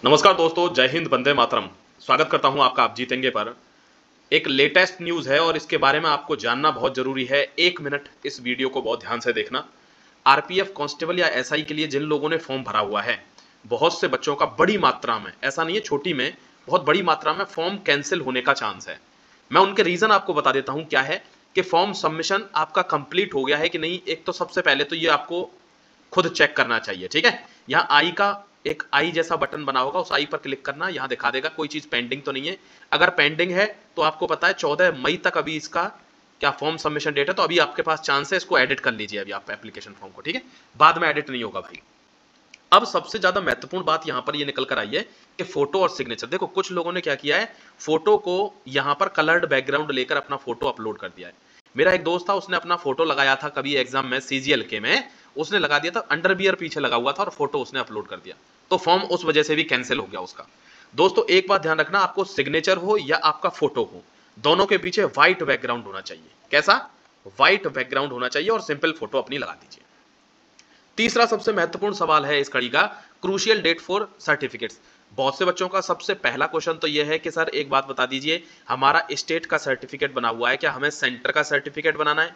नमस्कार दोस्तों, जय हिंद, वंदे मातरम। स्वागत करता हूं आपका आप जीतेंगे पर। एक लेटेस्ट न्यूज़ है और इसके बारे में आपको जानना बहुत ज़रूरी है। 1 मिनट इस वीडियो को बहुत ध्यान से देखना। आरपीएफ कांस्टेबल या एसआई के लिए जिन लोगों ने फॉर्म भरा हुआ है, बहुत से बच्चों का बड़ी मात्रा में, ऐसा नहीं है छोटी में, बहुत बड़ी मात्रा में फॉर्म कैंसिल होने का चांस है। मैं उनके रीज़न आपको बता देता हूं क्या है कि फॉर्म सबमिशन आपका कंप्लीट हो गया है कि नहीं। एक तो सबसे पहले तो ये आपको खुद चेक करना चाहिए, ठीक है। यहाँ आई का एक आई जैसा बटन बना होगा, उस आई पर क्लिक करना, यहाँ दिखा देगा कोई चीज पेंडिंग तो नहीं है। अगर पेंडिंग है तो आपको पता है 14 मई तक अभी इसका क्या फॉर्म सबमिशन डेट है, तो अभी आपके पास चांस है, इसको एडिट कर लीजिए अभी आप एप्लीकेशन फॉर्म को, ठीक है। बाद में एडिट नहीं होगा भाई। अब सबसे ज्यादा महत्वपूर्ण बात यहां पर ये निकल कर आई है कि फोटो और सिग्नेचर। देखो कुछ लोगों ने क्या किया है, फोटो को यहां पर कलर्ड बैकग्राउंड लेकर अपना फोटो अपलोड कर दिया है। मेरा एक दोस्त था, उसने अपना फोटो लगाया था कभी एग्जाम में सीजीएल के में, उसने लगा दिया था, अंडरवियर पीछे लगा हुआ था और फोटो उसने अपलोड कर दिया, तो फॉर्म उस वजह से भी कैंसिल हो गया उसका। दोस्तों एक बात ध्यान रखना, आपको सिग्नेचर हो या आपका फोटो हो, दोनों के पीछे व्हाइट बैकग्राउंड होना चाहिए। कैसा? व्हाइट बैकग्राउंड होना चाहिए और सिंपल फोटो अपनी लगा दीजिए। तीसरा सबसे महत्वपूर्ण सवाल है इस कड़ी का, क्रूशियल डेट फॉर सर्टिफिकेट्स। बहुत से बच्चों का सबसे पहला क्वेश्चन तो यह है कि सर एक बात बता दीजिए, हमारा स्टेट का सर्टिफिकेट बना हुआ है, क्या हमें सेंटर का सर्टिफिकेट बनाना है?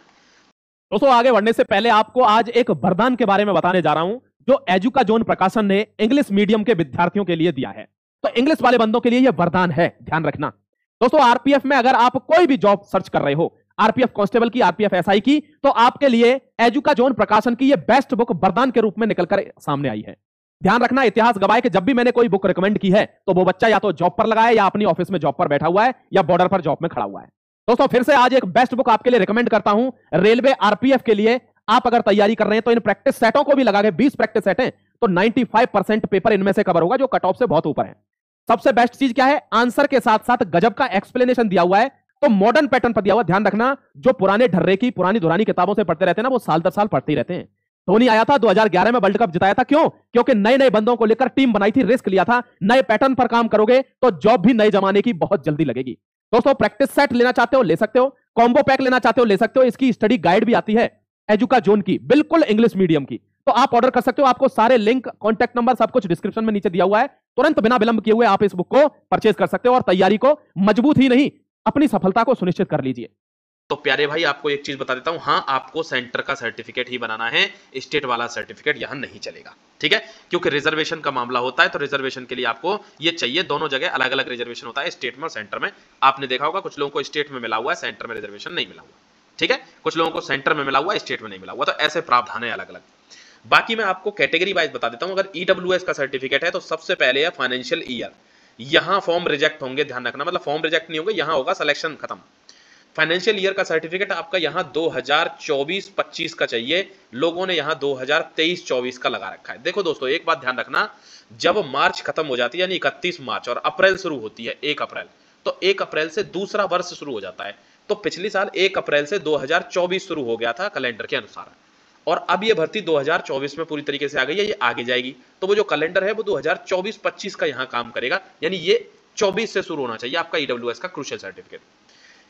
दोस्तों आगे बढ़ने से पहले आपको आज एक वरदान के बारे में बताने जा रहा हूं जो एजुका जोन प्रकाशन ने इंग्लिश मीडियम के विद्यार्थियों के लिए दिया है। तो इंग्लिश वाले बंदों के लिए यह वरदान है, ध्यान रखना। दोस्तों आरपीएफ में अगर आप कोई भी जॉब सर्च कर रहे हो, आरपीएफ कांस्टेबल की, आरपीएफ एसआई की, तो आपके लिए एजुका जोन प्रकाशन की यह बेस्ट बुक वरदान के रूप में निकलकर सामने आई है। ध्यान रखना, इतिहास गवाह है कि जब भी मैंने कोई बुक रिकमेंड की है तो वो बच्चा या तो जॉब पर लगा है या अपनी ऑफिस में जॉब पर बैठा हुआ है या बॉर्डर पर जॉब में खड़ा हुआ है। दोस्तों फिर से आज एक बेस्ट बुक आपके लिए रिकमेंड करता हूं रेलवे आरपीएफ के लिए। आप अगर तैयारी कर रहे हैं तो इन प्रैक्टिस सेटों को भी लगा के 20 प्रैक्टिस सेट हैं तो 95% पेपर इनमें से कवर होगा, जो कट ऑफ से बहुत ऊपर है। सबसे बेस्ट चीज क्या है, आंसर के साथ साथ गजब का एक्सप्लेनेशन दिया हुआ है, तो मॉडर्न पैटर्न पर दिया हुआ। ध्यान रखना, जो पुराने ढर्रे की पुरानी दुरानी किताबों से पढ़ते रहते हैं ना, वो साल दर साल पढ़ते ही रहते हैं। धोनी आया था 2011 में, वर्ल्ड कप जिताया था, क्यों? क्योंकि नए नए बंदों को लेकर टीम बनाई थी, रिस्क लिया था। नए पैटर्न पर काम करोगे तो जॉब भी नए जमाने की बहुत जल्दी लगेगी। दोस्तों प्रैक्टिस सेट लेना चाहते हो ले सकते हो, कॉम्बो पैक लेना चाहते हो ले सकते हो। इसकी स्टडी गाइड भी आती है एजुका जोन की, बिल्कुल इंग्लिश मीडियम की, तो आप ऑर्डर कर सकते हो। आपको सारे लिंक, कॉन्टैक्ट नंबर, सब कुछ डिस्क्रिप्शन में नीचे दिया हुआ है। तुरंत बिना विलंब किए हुए आप इस बुक को परचेज कर सकते हो और तैयारी को मजबूत ही नहीं, अपनी सफलता को सुनिश्चित कर लीजिए। तो प्यारे भाई आपको एक चीज बता देता हूं, हाँ आपको सेंटर का सर्टिफिकेट ही बनाना है, स्टेट वाला सर्टिफिकेट यहां नहीं चलेगा, ठीक है। क्योंकि रिजर्वेशन का मामला होता है, तो रिजर्वेशन के लिए आपको ये चाहिए, दोनों जगह अलग अलग रिजर्वेशन होता है, स्टेट में और सेंटर में। आपने देखा होगा कुछ लोगों को स्टेट में मिला हुआ है, सेंटर में रिजर्वेशन नहीं मिला हुआ, ठीक है। कुछ लोगों को सेंटर में मिला हुआ है, स्टेट में नहीं मिला हुआ, तो ऐसे प्रावधान है अलग अलग। बाकी मैं आपको कैटेगरी वाइज बता देता हूं। अगर ईडब्ल्यूएस का सर्टिफिकेट है तो सबसे पहले है फाइनेंशियल ईयर, यहां फॉर्म रिजेक्ट होंगे, ध्यान रखना, मतलब फॉर्म रिजेक्ट नहीं होंगे, यहां होगा सिलेक्शन खत्म। फाइनेंशियल ईयर का सर्टिफिकेट आपका यहां 2024-25 का चाहिए, लोगों ने यहां 2023-24 का लगा रखा है। देखो दोस्तों एक बात ध्यान रखना, जब मार्च खत्म हो जाती है यानी 31 मार्च और अप्रैल शुरू होती है 1 अप्रैल, तो 1 अप्रैल से दूसरा वर्ष शुरू हो जाता है। तो पिछले साल 1 अप्रैल से 2024 शुरू हो गया था कैलेंडर के अनुसार, और अब ये भर्ती 2024 में पूरी तरीके से आ गई है, ये आगे जाएगी। तो वो जो कैलेंडर है वो 2024-25 का यहां काम करेगा, यानी ये 24 से शुरू होना चाहिए आपका ईडब्ल्यूएस का क्रूशियल सर्टिफिकेट।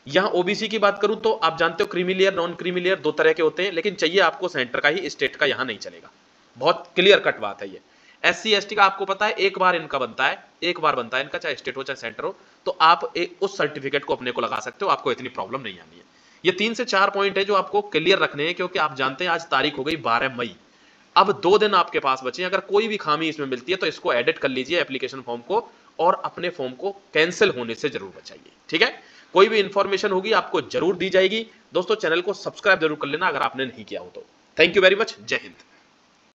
यहां ओबीसी की बात करूं तो आप जानते हो creamy layer, non creamy layer दो तरह के होते हैं, लेकिन चाहिए आपको सेंटर का ही, स्टेट का यहां नहीं चलेगा। बहुत क्लियर कट बात है ये। एससी एसटी का आपको पता है एक बार इनका बनता है, एक बार बनता है इनका, चाहे स्टेट हो चाहे सेंटर हो, तो आप उस सर्टिफिकेट को अपने को लगा सकते हो, आपको इतनी प्रॉब्लम नहीं आनी है। ये 3 से 4 पॉइंट है जो आपको क्लियर रखने हैं, क्योंकि आप जानते हैं आज तारीख हो गई 12 मई, अब 2 दिन आपके पास बचे। अगर कोई भी खामी इसमें मिलती है तो इसको एडिट कर लीजिए एप्लीकेशन फॉर्म को, और अपने फॉर्म को कैंसिल होने से जरूर बचाइए, ठीक है। कोई भी इंफॉर्मेशन होगी आपको जरूर दी जाएगी। दोस्तों चैनल को सब्सक्राइब जरूर कर लेना अगर आपने नहीं किया हो तो। थैंक यू वेरी मच, जय हिंद।